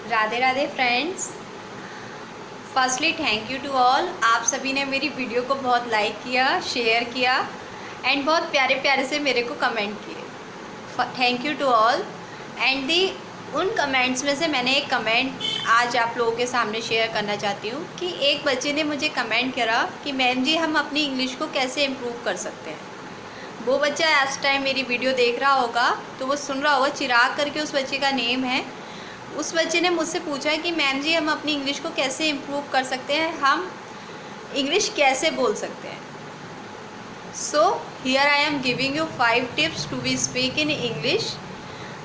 Radhe Radhe friends. Firstly thank you to all. आप सभी ने मेरी वीडियो को बहुत लाइक किया, शेयर किया एंड बहुत प्यारे प्यारे से मेरे को कमेंट किए। Thank you to all. And the उन कमेंट्स में से मैंने एक कमेंट आज आप लोगों के सामने शेयर करना चाहती हूँ कि एक बच्चे ने मुझे कमेंट करा कि मैम जी हम अपनी इंग्लिश को कैसे इम्प्रूव कर सकते हैं। वो बच्चा इस टाइम मेरी वीडियो देख रहा होगा तो वो सुन रहा होगा, चिराग करके उस बच्चे का नेम है। उस बच्चे ने मुझसे पूछा कि मैम जी हम अपनी इंग्लिश को कैसे इम्प्रूव कर सकते हैं, हम इंग्लिश कैसे बोल सकते हैं। So here I am giving you 5 tips to be speak in English.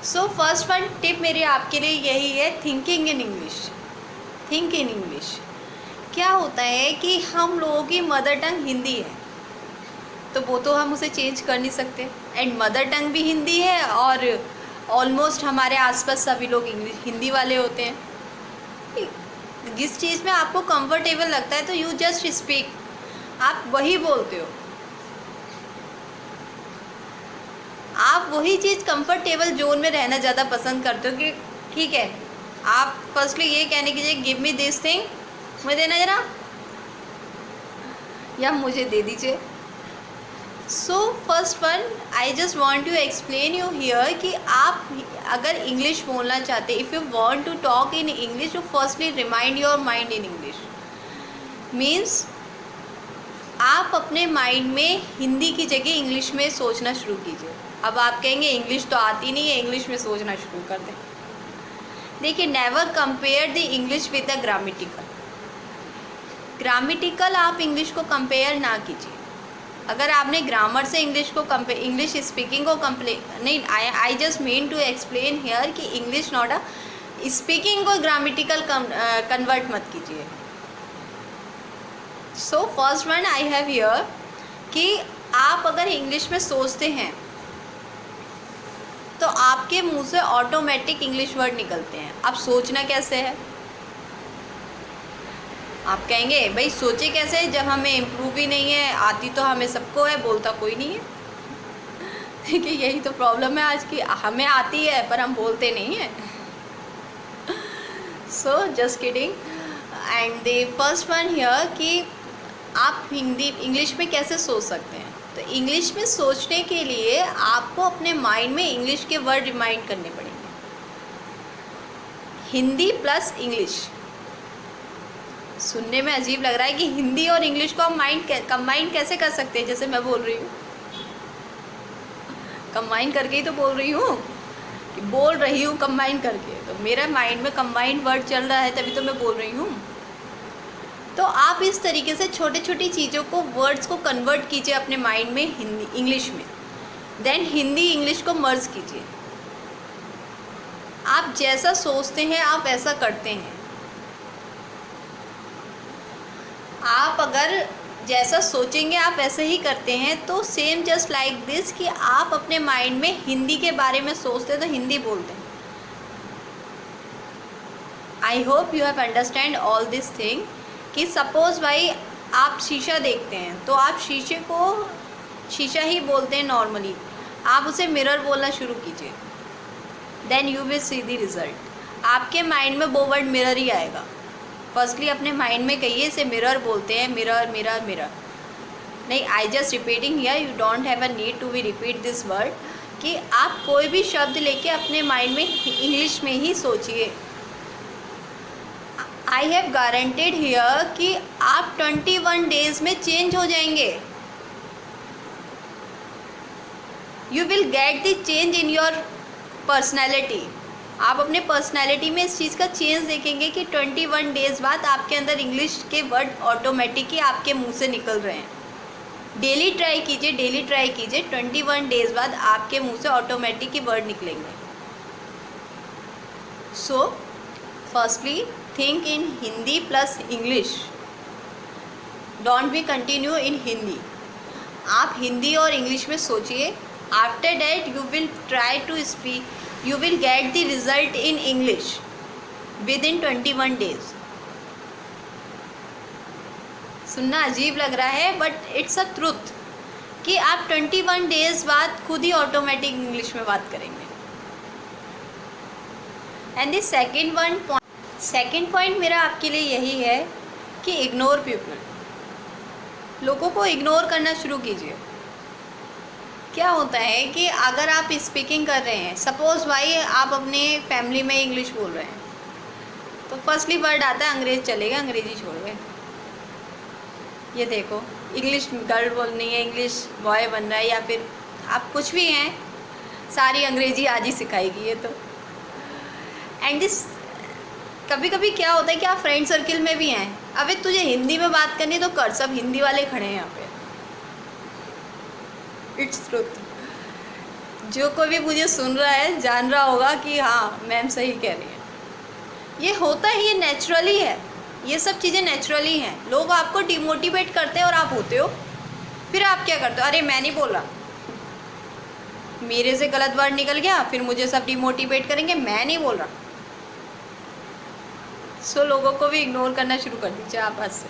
So first one tip मेरी आपके लिए यही है, thinking in English. Think in English. क्या होता है कि हम लोगों की मदर टंग हिंदी है तो वो तो हम उसे चेंज कर नहीं सकते, एंड मदर टंग भी हिंदी है और ऑलमोस्ट हमारे आसपास सभी लोग इंग्लिश हिंदी वाले होते हैं। जिस चीज़ में आपको कंफर्टेबल लगता है तो यू जस्ट स्पीक, आप वही बोलते हो। आप वही चीज़ कंफर्टेबल जोन में रहना ज़्यादा पसंद करते हो कि ठीक है, आप फर्स्टली ये कहने कीजिए गिव मी दिस थिंग, मुझे देना जरा, या मुझे दे दीजिए। So first one I just want to explain you here कि आप अगर इंग्लिश बोलना चाहते, if you want to talk in English, you firstly remind your mind in English. Means आप अपने माइंड में हिंदी की जगह इंग्लिश में सोचना शुरू कीजिए। अब आप कहेंगे इंग्लिश तो आती नहीं है, इंग्लिश में सोचना शुरू कर दें। देखिए, never compare the English with the grammatical. Grammatical आप इंग्लिश को कंपेयर ना कीजिए। अगर आपने ग्रामर से इंग्लिश को इंग्लिश स्पीकिंग को नहीं, I just mean to explain here कि इंग्लिश नॉट अ स्पीकिंग को ग्रामेटिकल कन्वर्ट मत कीजिए। So first one I have here कि आप अगर इंग्लिश में सोचते हैं तो आपके मुंह से ऑटोमेटिक इंग्लिश वर्ड निकलते हैं। अब सोचना कैसे है, आप कहेंगे भाई सोचे कैसे जब हमें इम्प्रूव ही नहीं है, आती तो हमें सबको है, बोलता कोई नहीं है। देखिए यही तो प्रॉब्लम है आज की, हमें आती है पर हम बोलते नहीं हैं। So just kidding. And the first one here कि आप इंग्लिश में कैसे सोच सकते हैं। तो इंग्लिश में सोचने के लिए आपको अपने माइंड में इंग्लिश के वर्ड रिमाइंड करने पड़ेंगे। Hindi plus English. सुनने में अजीब लग रहा है कि हिंदी और इंग्लिश को हम कंबाइन कैसे कर सकते हैं, जैसे मैं बोल रही हूँ कंबाइन करके ही तो बोल रही हूँ, कि बोल रही हूँ कंबाइन करके, तो मेरा माइंड में कंबाइंड वर्ड चल रहा है तभी तो मैं बोल रही हूँ। तो आप इस तरीके से छोटी छोटी चीज़ों को, वर्ड्स को कन्वर्ट कीजिए अपने माइंड में हिंदी इंग्लिश में, देन हिंदी इंग्लिश को मर्ज कीजिए। आप जैसा सोचते हैं आप ऐसा करते हैं। आप अगर जैसा सोचेंगे आप ऐसे ही करते हैं। तो सेम जस्ट लाइक दिस कि आप अपने माइंड में हिंदी के बारे में सोचते हैं तो हिंदी बोलते हैं। I hope you have understand all this thing कि सपोज भाई आप शीशा देखते हैं तो आप शीशे को शीशा ही बोलते हैं नॉर्मली, आप उसे मिरर बोलना शुरू कीजिए, then you will see the result. आपके माइंड में वो वर्ड मिरर ही आएगा। फर्स्टली अपने माइंड में कहिए इसे मिरर बोलते हैं, मिरर मिरर मिरर नहीं, I just repeating here, you don't have a need to be repeat this word. कि आप कोई भी शब्द लेके अपने माइंड में इंग्लिश में ही सोचिए। आई हैव गारंटेड हियर कि आप 21 डेज में चेंज हो जाएंगे। You will get the change in your personality. आप अपने पर्सनैलिटी में इस चीज़ का चेंज देखेंगे कि 21 डेज़ बाद आपके अंदर इंग्लिश के वर्ड ऑटोमेटिक ही आपके मुंह से निकल रहे हैं। डेली ट्राई कीजिए, डेली ट्राई कीजिए, 21 डेज़ बाद आपके मुंह से ऑटोमेटिक ही वर्ड निकलेंगे। So firstly think in Hindi plus English, don't be continue in Hindi. आप हिंदी और इंग्लिश में सोचिए। After that you will try to speak, you will get the result in English within 21 days। सुनना अजीब लग रहा है बट इट्स अ ट्रुथ कि आप 21 डेज बाद खुद ही ऑटोमेटिक इंग्लिश में बात करेंगे। And the second one second point मेरा आपके लिए यही है कि इग्नोर पीपल। लोगों को इग्नोर करना शुरू कीजिए। क्या होता है कि अगर आप स्पीकिंग कर रहे हैं, सपोज़ भाई आप अपने फैमिली में इंग्लिश बोल रहे हैं, तो फर्स्टली वर्ड आता है अंग्रेज, चलेगा अंग्रेजी छोड़ गए। ये देखो, इंग्लिश गर्ल बोलनी है, इंग्लिश बॉय बन रहा है, या फिर आप कुछ भी हैं, सारी अंग्रेजी आज ही सिखाएगी ये तो। एंड दिस कभी कभी क्या होता है कि आप फ्रेंड सर्किल में भी हैं, अबे तुझे हिंदी में बात करनी तो कर, सब हिंदी वाले खड़े हैं यहाँ पे। It's truth. जो कोई भी मुझे सुन रहा है जान रहा होगा कि हाँ मैम सही कह रही है। ये होता है, ये नेचुरली है, ये सब चीज़ें नेचुरली हैं। लोग आपको डिमोटिवेट करते हैं और आप होते हो, फिर आप क्या करते हो, अरे मैं नहीं बोला, मेरे से गलत वर्ड निकल गया, फिर मुझे सब डिमोटिवेट करेंगे, मैं नहीं बोल रहा। सो लोगों को भी इग्नोर करना शुरू कर दीजिए आप आज से।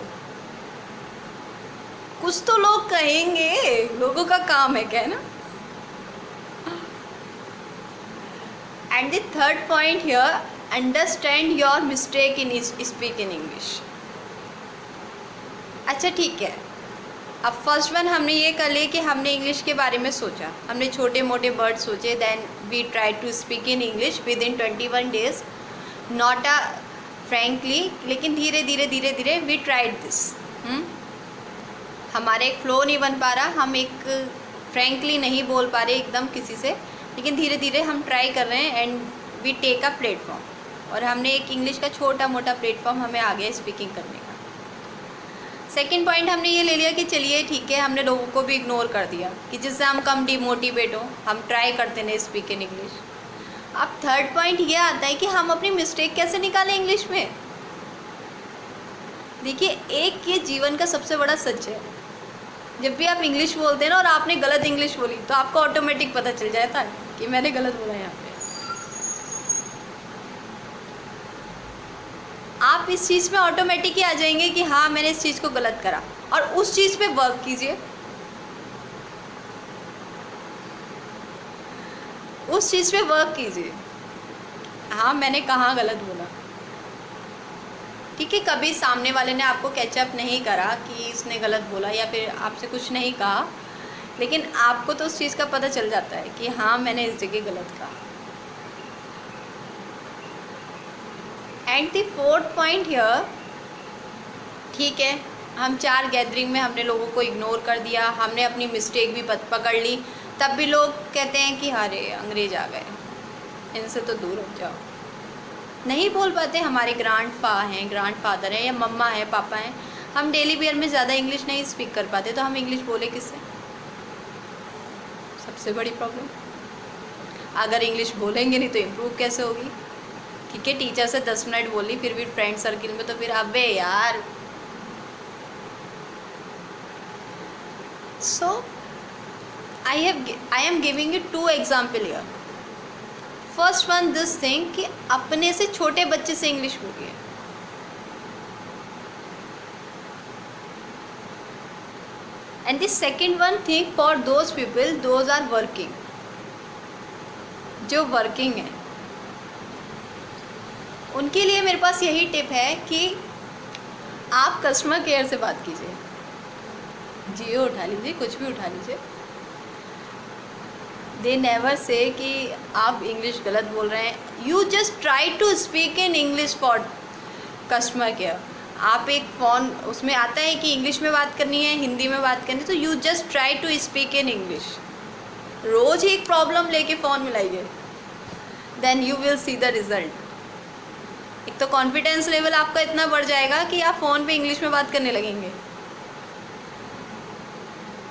कुछ तो लोग कहेंगे, लोगों का काम है कहना। And the third point here, understand your mistake in speak in English. अच्छा ठीक है, अब फर्स्ट वन हमने ये कर लिया कि हमने इंग्लिश के बारे में सोचा, हमने छोटे मोटे वर्ड सोचे, then we try to speak in English within 21 days, not a frankly, लेकिन धीरे धीरे धीरे धीरे वी ट्राइड दिस। हमारा एक फ्लो नहीं बन पा रहा, हम एक फ्रेंकली नहीं बोल पा रहे एकदम किसी से, लेकिन धीरे धीरे हम ट्राई कर रहे हैं and we take a platform, और हमने एक इंग्लिश का छोटा मोटा प्लेटफॉर्म हमें आ गया स्पीकिंग करने का। सेकंड पॉइंट हमने ये ले लिया कि चलिए ठीक है, हमने लोगों को भी इग्नोर कर दिया कि जिससे हम कम डिमोटिवेट हो, हम ट्राई करते हैं स्पीक इन इंग्लिश। अब थर्ड पॉइंट ये आता है कि हम अपनी मिस्टेक कैसे निकालें इंग्लिश में। देखिए, एक ये जीवन का सबसे बड़ा सच है, जब भी आप इंग्लिश बोलते हैं ना और आपने गलत इंग्लिश बोली तो आपको ऑटोमेटिक पता चल जाता है कि मैंने गलत बोला यहाँ पे। आप इस चीज़ में ऑटोमेटिक ही आ जाएंगे कि हाँ मैंने इस चीज़ को गलत करा, और उस चीज़ पे वर्क कीजिए, उस चीज़ पे वर्क कीजिए। हाँ मैंने कहाँ गलत बोला, ठीक है। कभी सामने वाले ने आपको कैचअप नहीं करा कि इसने गलत बोला या फिर आपसे कुछ नहीं कहा, लेकिन आपको तो उस चीज़ का पता चल जाता है कि हाँ मैंने इस जगह गलत कहा। And the fourth point here, ठीक है, हम 4 गैदरिंग में हमने लोगों को इग्नोर कर दिया, हमने अपनी मिस्टेक भी पकड़ ली, तब भी लोग कहते हैं कि अरे अंग्रेज आ गए, इनसे तो दूर हो जाओ। नहीं बोल पाते, हमारे ग्रैंड फादर हैं या मम्मा है, पापा हैं, हम डेली वेयर में ज़्यादा इंग्लिश नहीं स्पीक कर पाते, तो हम इंग्लिश बोले किससे? सबसे बड़ी प्रॉब्लम। अगर इंग्लिश बोलेंगे नहीं तो इम्प्रूव कैसे होगी? ठीक है, टीचर से 10 मिनट बोली, फिर भी फ्रेंड सर्किल में तो फिर अबे यार। So I am giving you 2 example here. First one this thing कि अपने से छोटे बच्चे से इंग्लिश बोलिए। And the second one thing for those people those are working, जो वर्किंग है उनके लिए मेरे पास यही टिप है कि आप कस्टमर केयर से बात कीजिए, जियो उठा लीजिए, कुछ भी उठा लीजिए। दे नेवर से कि आप इंग्लिश गलत बोल रहे हैं। You just try to speak in English for customer care. आप एक फ़ोन उसमें आता है कि इंग्लिश में बात करनी है, हिंदी में बात करनी है, तो you just try to speak in English. रोज़ ही एक प्रॉब्लम लेके फ़ोन मिलाइए, then you will see the result. एक तो कॉन्फिडेंस लेवल आपका इतना बढ़ जाएगा कि आप फ़ोन पे इंग्लिश में बात करने लगेंगे।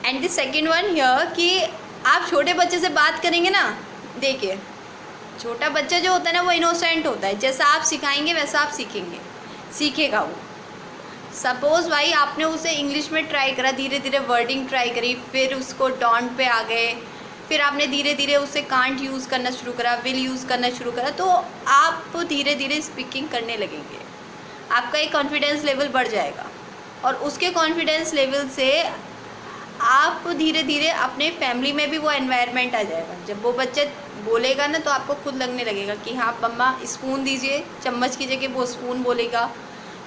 And the second one here कि आप छोटे बच्चे से बात करेंगे ना, देखिए छोटा बच्चा जो होता है ना वो इनोसेंट होता है, जैसा आप सिखाएंगे वैसा आप सीखेगा वो। सपोज़ भाई आपने उसे इंग्लिश में ट्राई करा, धीरे धीरे वर्डिंग ट्राई करी, फिर उसको डोंट पे आ गए, फिर आपने धीरे धीरे उसे कांट यूज़ करना शुरू करा, विल यूज़ करना शुरू करा, तो आप धीरे धीरे स्पीकिंग करने लगेंगे। आपका एक कॉन्फिडेंस लेवल बढ़ जाएगा, और उसके कॉन्फिडेंस लेवल से आप धीरे धीरे अपने फैमिली में भी वो एनवायरनमेंट आ जाएगा। जब वो बच्चे बोलेगा ना तो आपको खुद लगने लगेगा कि हाँ मम्मा स्पून दीजिए, चम्मच की जगह वो स्पून बोलेगा।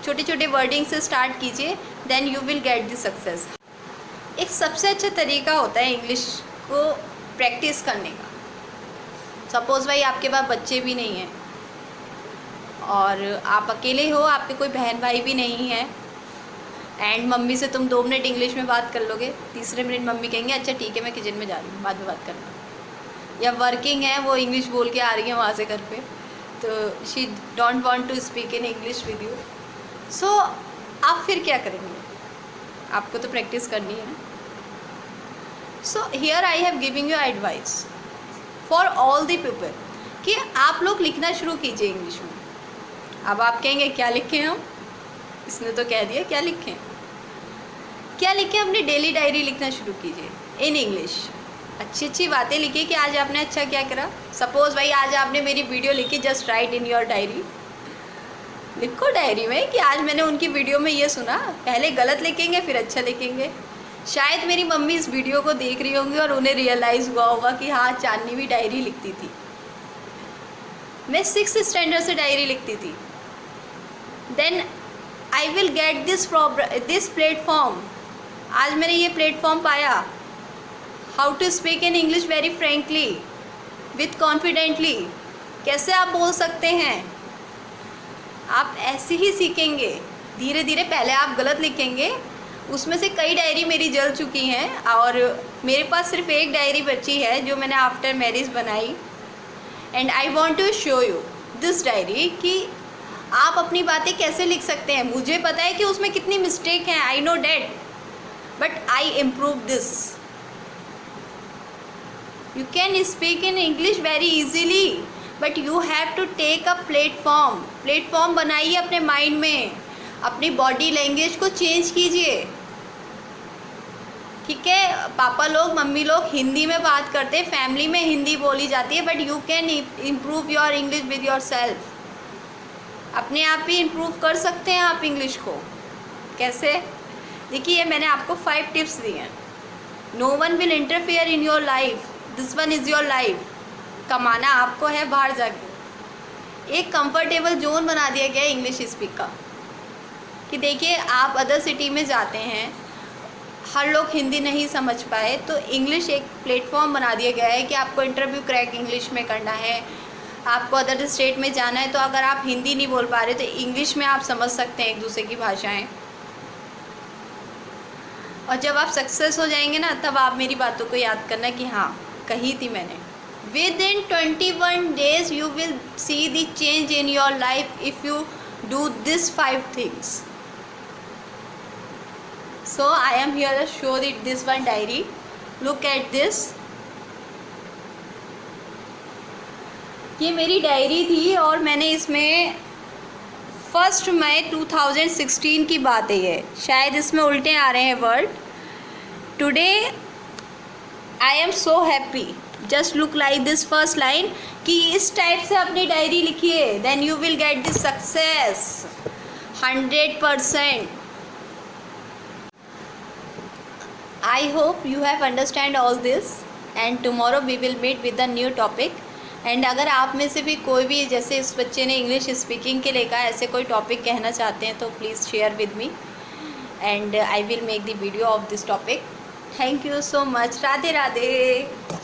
छोटे छोटे वर्डिंग से स्टार्ट कीजिए, then you will get the success. एक सबसे अच्छा तरीका होता है इंग्लिश को प्रैक्टिस करने का। सपोज़ भाई आपके पास बच्चे भी नहीं हैं और आप अकेले हो, आपके कोई बहन भाई भी नहीं है, एंड मम्मी से तुम 2 मिनट इंग्लिश में बात कर लोगे, तीसरे मिनट मम्मी कहेंगे अच्छा ठीक है मैं किचन में जा रही हूँ, बाद में बात करना। या वर्किंग है, वो इंग्लिश बोल के आ रही है वहाँ से घर पे, तो she don't want to speak in English with you. So आप फिर क्या करेंगे? आपको तो प्रैक्टिस करनी है। So here I have giving you advice for all the people कि आप लोग लिखना शुरू कीजिए इंग्लिश में। अब आप कहेंगे क्या लिखें हम? इसने तो कह दिया क्या लिखें। क्या लिखें? अपनी डेली डायरी लिखना शुरू कीजिए इन इंग्लिश। अच्छी अच्छी बातें लिखिए कि आज आपने अच्छा क्या करा। सपोज़ भाई आज आपने मेरी वीडियो लिखी, just right in your diary. लिखो डायरी में कि आज मैंने उनकी वीडियो में ये सुना। पहले गलत लिखेंगे फिर अच्छा लिखेंगे। शायद मेरी मम्मी इस वीडियो को देख रही होंगी और उन्हें रियलाइज़ हुआ होगा कि हाँ चांदनी भी डायरी लिखती थी। मैं 6th स्टैंडर्ड से डायरी लिखती थी। Then I will get this platform. आज मैंने ये प्लेटफॉर्म पाया। How to speak in English very frankly with confidently. कैसे आप बोल सकते हैं, आप ऐसे ही सीखेंगे धीरे धीरे। पहले आप गलत लिखेंगे, उसमें से कई डायरी मेरी जल चुकी हैं और मेरे पास सिर्फ एक डायरी बची है जो मैंने आफ्टर मैरिज बनाई। And I want to show you this diary कि आप अपनी बातें कैसे लिख सकते हैं। मुझे पता है कि उसमें कितनी मिस्टेक हैं, I know that, but I improve this. You can speak in English very easily, but you have to take a platform बनाइए अपने माइंड में। अपनी बॉडी लैंग्वेज को चेंज कीजिए। ठीक है, पापा लोग मम्मी लोग हिंदी में बात करते हैं, फैमिली में हिंदी बोली जाती है, but you can improve your English with your self. अपने आप ही इम्प्रूव कर सकते हैं आप इंग्लिश को। कैसे? देखिए मैंने आपको 5 टिप्स दिए हैं। No one will interfere in your life, this one is your life. कमाना आपको है बाहर जाके। एक कंफर्टेबल जोन बना दिया गया है इंग्लिश स्पीक का कि देखिए आप अदर सिटी में जाते हैं, हर लोग हिंदी नहीं समझ पाए, तो इंग्लिश एक प्लेटफॉर्म बना दिया गया है कि आपको इंटरव्यू क्रैक इंग्लिश में करना है, आपको अदर स्टेट में जाना है, तो अगर आप हिंदी नहीं बोल पा रहे तो इंग्लिश में आप समझ सकते हैं एक दूसरे की भाषाएं। और जब आप सक्सेस हो जाएंगे ना, तब आप मेरी बातों को याद करना कि हाँ कही थी मैंने। Within 21 days you will see the change in your life if you do these 5 things. So I am here to show this one diary. Look at this. ये मेरी डायरी थी और मैंने इसमें 1 मई 2016 की बात है ये। शायद इसमें उल्टे आ रहे हैं word. Today I am so happy. Just look like this first line कि इस टाइप से अपनी डायरी लिखिए, then you will get this success 100%. I hope you have understand all this and tomorrow we will meet with a new topic. And अगर आप में से भी कोई भी जैसे इस बच्चे ने इंग्लिश स्पीकिंग के लेकर ऐसे कोई टॉपिक कहना चाहते हैं तो please share with me and I will make the video of this topic. Thank you so much. Radhe Radhe.